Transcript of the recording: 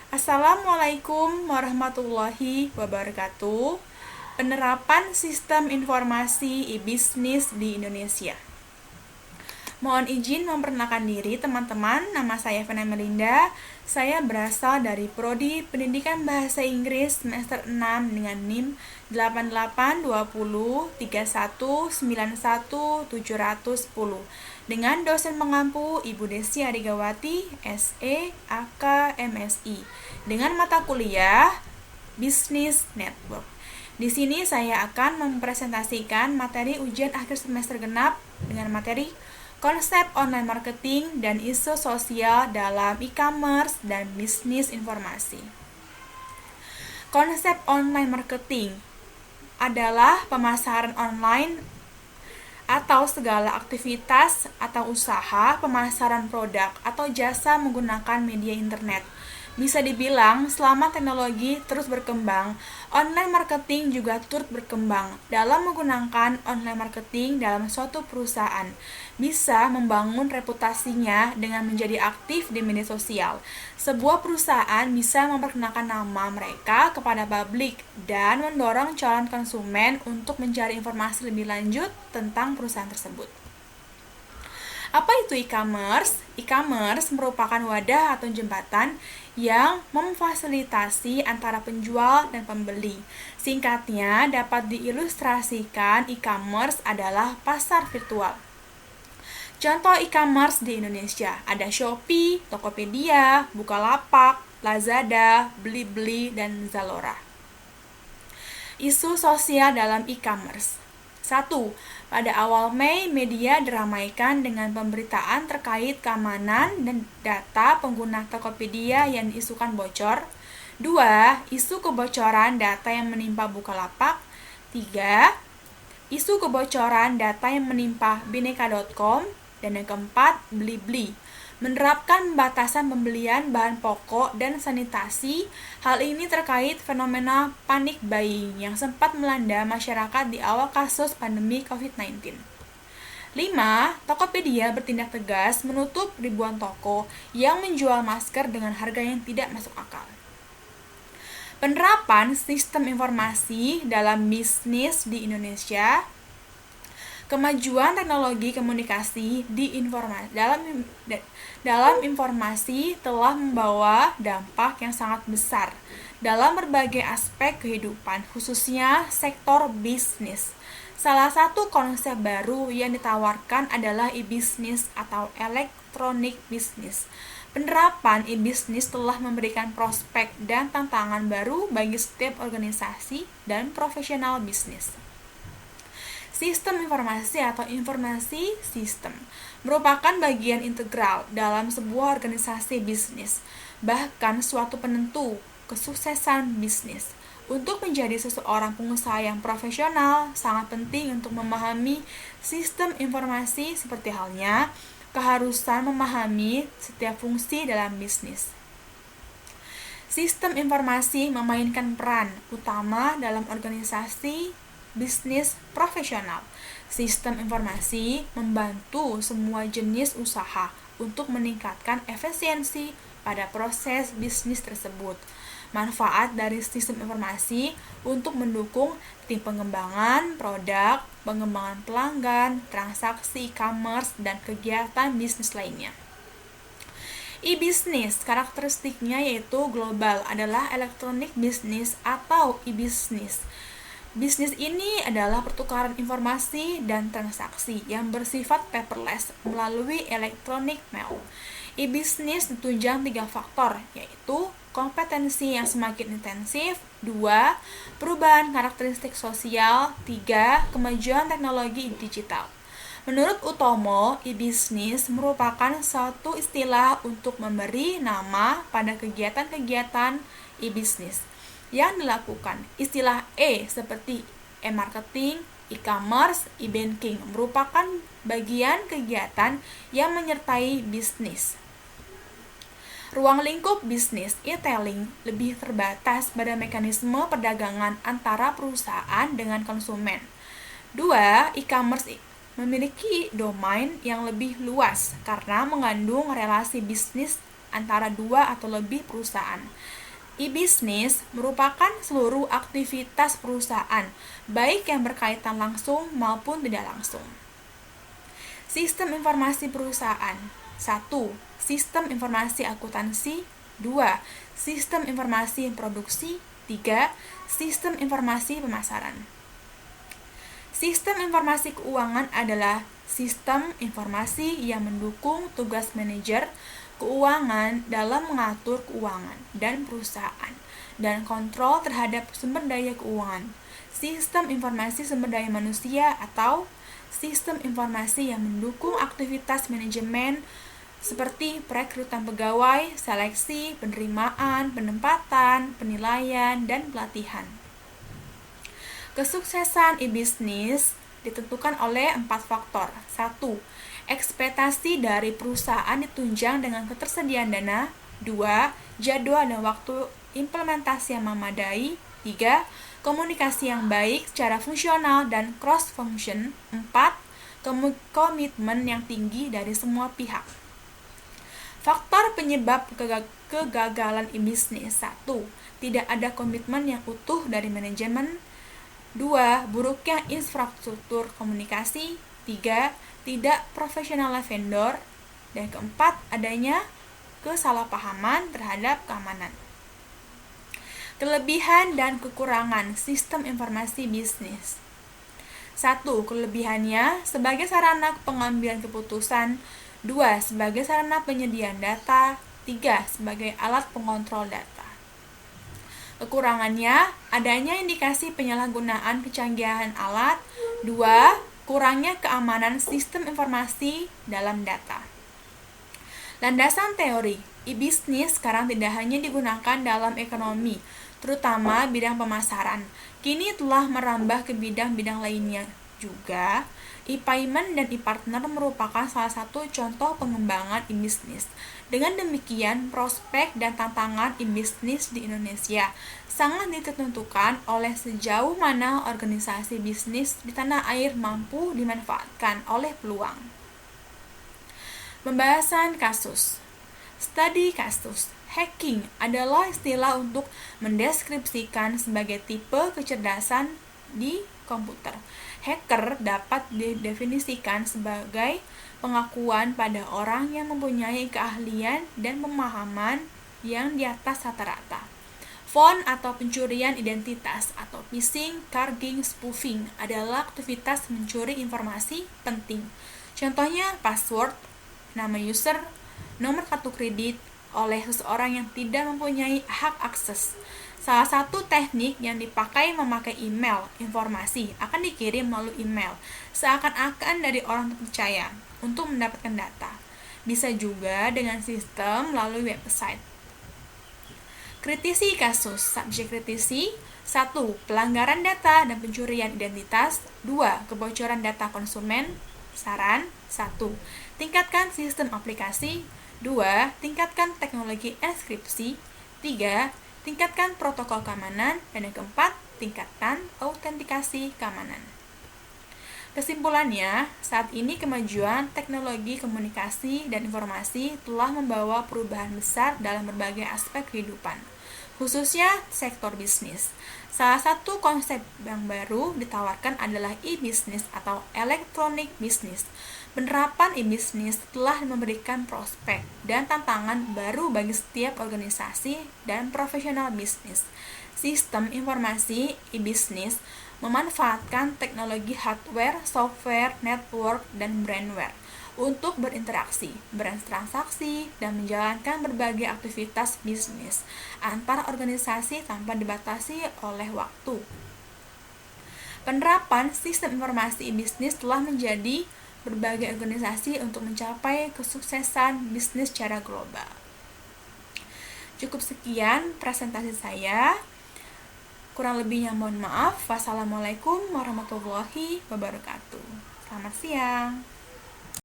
Assalamualaikum warahmatullahi wabarakatuh. Penerapan sistem informasi e-bisnis di Indonesia. Mohon izin memperkenalkan diri teman-teman, nama saya Vena Melinda. Saya berasal dari Prodi Pendidikan Bahasa Inggris semester 6 dengan NIM 882031917010 dengan dosen pengampu Ibu Desi Arigawati, SE, AK, MSI dengan mata kuliah Business Network. Di sini saya akan mempresentasikan materi ujian akhir semester genap dengan materi konsep online marketing dan isu sosial dalam e-commerce dan bisnis informasi. Konsep online marketing adalah pemasaran online atau segala aktivitas atau usaha pemasaran produk atau jasa menggunakan media internet. Bisa dibilang, selama teknologi terus berkembang, online marketing juga turut berkembang. Dalam menggunakan online marketing dalam suatu perusahaan, bisa membangun reputasinya dengan menjadi aktif di media sosial. Sebuah perusahaan bisa memperkenalkan nama mereka kepada publik dan mendorong calon konsumen untuk mencari informasi lebih lanjut tentang perusahaan tersebut. Apa itu e-commerce? E-commerce merupakan wadah atau jembatan yang memfasilitasi antara penjual dan pembeli. Singkatnya, dapat diilustrasikan e-commerce adalah pasar virtual. Contoh e-commerce di Indonesia ada Shopee, Tokopedia, Bukalapak, Lazada, Blibli, dan Zalora. Isu sosial dalam e-commerce. 1. Pada awal Mei, media diramaikan dengan pemberitaan terkait keamanan dan data pengguna Tokopedia yang diisukan bocor. 2. Isu kebocoran data yang menimpa Bukalapak. 3. Isu kebocoran data yang menimpa Bineka.com. Dan yang keempat, Blibli. Menerapkan pembatasan pembelian bahan pokok dan sanitasi. Hal ini terkait fenomena panic buying yang sempat melanda masyarakat di awal kasus pandemi COVID-19. 5. Tokopedia bertindak tegas menutup ribuan toko yang menjual masker dengan harga yang tidak masuk akal. Penerapan sistem informasi dalam bisnis di Indonesia. Kemajuan teknologi komunikasi dalam informasi telah membawa dampak yang sangat besar dalam berbagai aspek kehidupan, khususnya sektor bisnis. Salah satu konsep baru yang ditawarkan adalah e-business atau electronic business. Penerapan e-business telah memberikan prospek dan tantangan baru bagi setiap organisasi dan profesional bisnis. Sistem informasi atau informasi sistem merupakan bagian integral dalam sebuah organisasi bisnis, bahkan suatu penentu kesuksesan bisnis. Untuk menjadi seseorang pengusaha yang profesional, sangat penting untuk memahami sistem informasi seperti halnya keharusan memahami setiap fungsi dalam bisnis. Sistem informasi memainkan peran utama dalam organisasi bisnis profesional. Sistem informasi membantu semua jenis usaha untuk meningkatkan efisiensi pada proses bisnis tersebut. Manfaat dari sistem informasi untuk mendukung tim pengembangan produk, pengembangan pelanggan, transaksi e-commerce, dan kegiatan bisnis lainnya. E-business, karakteristiknya yaitu global, adalah electronic business atau e-business. Bisnis ini adalah pertukaran informasi dan transaksi yang bersifat paperless melalui electronic mail. E-business ditunjang 3 faktor, yaitu kompetensi yang semakin intensif, 2. Perubahan karakteristik sosial, 3. Kemajuan teknologi digital. Menurut Utomo, e-business merupakan suatu istilah untuk memberi nama pada kegiatan-kegiatan e-business yang dilakukan. Istilah E seperti e-marketing, e-commerce, e-banking merupakan bagian kegiatan yang menyertai bisnis. Ruang lingkup bisnis e-tailing lebih terbatas pada mekanisme perdagangan antara perusahaan dengan konsumen. 2. E-commerce memiliki domain yang lebih luas karena mengandung relasi bisnis antara dua atau lebih perusahaan. E-business merupakan seluruh aktivitas perusahaan, baik yang berkaitan langsung maupun tidak langsung. Sistem informasi perusahaan. 1. Sistem informasi akuntansi. 2. Sistem informasi produksi. 3. Sistem informasi pemasaran. Sistem informasi keuangan adalah sistem informasi yang mendukung tugas manajer keuangan dalam mengatur keuangan dan perusahaan dan kontrol terhadap sumber daya keuangan. Sistem informasi sumber daya manusia atau sistem informasi yang mendukung aktivitas manajemen seperti perekrutan pegawai, seleksi, penerimaan, penempatan, penilaian, dan pelatihan. Kesuksesan e-business ditentukan oleh 4 faktor. 1. Ekspektasi dari perusahaan ditunjang dengan ketersediaan dana. 2. Jadwal dan waktu implementasi yang memadai. 3. Komunikasi yang baik secara fungsional dan cross-function. 4. Komitmen yang tinggi dari semua pihak. Faktor penyebab kegagalan e-business. 1. Tidak ada komitmen yang utuh dari manajemen. 2. Buruknya infrastruktur komunikasi. 3. Tidak profesionalnya vendor. Dan keempat, adanya kesalahpahaman terhadap keamanan. Kelebihan dan kekurangan sistem informasi bisnis. 1. Kelebihannya sebagai sarana pengambilan keputusan. 2. Sebagai sarana penyediaan data. 3. Sebagai alat pengontrol data. Kekurangannya, adanya indikasi penyalahgunaan kecanggihan alat. 2. Kurangnya keamanan sistem informasi dalam data. Landasan teori, e-business sekarang tidak hanya digunakan dalam ekonomi, terutama bidang pemasaran. Kini telah merambah ke bidang-bidang lainnya juga. E-payment dan e-partner merupakan salah satu contoh pengembangan e-business. Dengan demikian, prospek dan tantangan e-business di Indonesia sangat ditentukan oleh sejauh mana organisasi bisnis di tanah air mampu dimanfaatkan oleh peluang. Pembahasan kasus. Studi kasus. Hacking adalah istilah untuk mendeskripsikan sebagai tipe kecerdasan di komputer. Hacker dapat didefinisikan sebagai pengakuan pada orang yang mempunyai keahlian dan pemahaman yang di atas rata-rata. Phone atau pencurian identitas atau phishing, carging, spoofing adalah aktivitas mencuri informasi penting. Contohnya password, nama user, nomor kartu kredit oleh seseorang yang tidak mempunyai hak akses. Salah satu teknik yang dipakai memakai email, informasi akan dikirim melalui email, seakan-akan dari orang terpercaya untuk mendapatkan data. Bisa juga dengan sistem melalui website. Kritisi kasus. Subjek kritisi. 1. Pelanggaran data dan pencurian identitas. 2. Kebocoran data konsumen. Saran. 1. Tingkatkan sistem aplikasi. 2. Tingkatkan teknologi enkripsi. 3. Tingkatkan protokol keamanan. Dan yang keempat, tingkatkan autentikasi keamanan. Kesimpulannya, saat ini kemajuan teknologi komunikasi dan informasi telah membawa perubahan besar dalam berbagai aspek kehidupan, khususnya sektor bisnis. Salah satu konsep yang baru ditawarkan adalah e-business atau electronic business. Penerapan e-business telah memberikan prospek dan tantangan baru bagi setiap organisasi dan profesional bisnis. Sistem informasi e-business memanfaatkan teknologi hardware, software, network, dan brandware untuk berinteraksi, bertransaksi, dan menjalankan berbagai aktivitas bisnis antar organisasi tanpa dibatasi oleh waktu. Penerapan sistem informasi e-business telah menjadi berbagai organisasi untuk mencapai kesuksesan bisnis secara global. Cukup sekian presentasi saya. Kurang lebihnya mohon maaf. Wassalamualaikum warahmatullahi wabarakatuh. Selamat siang.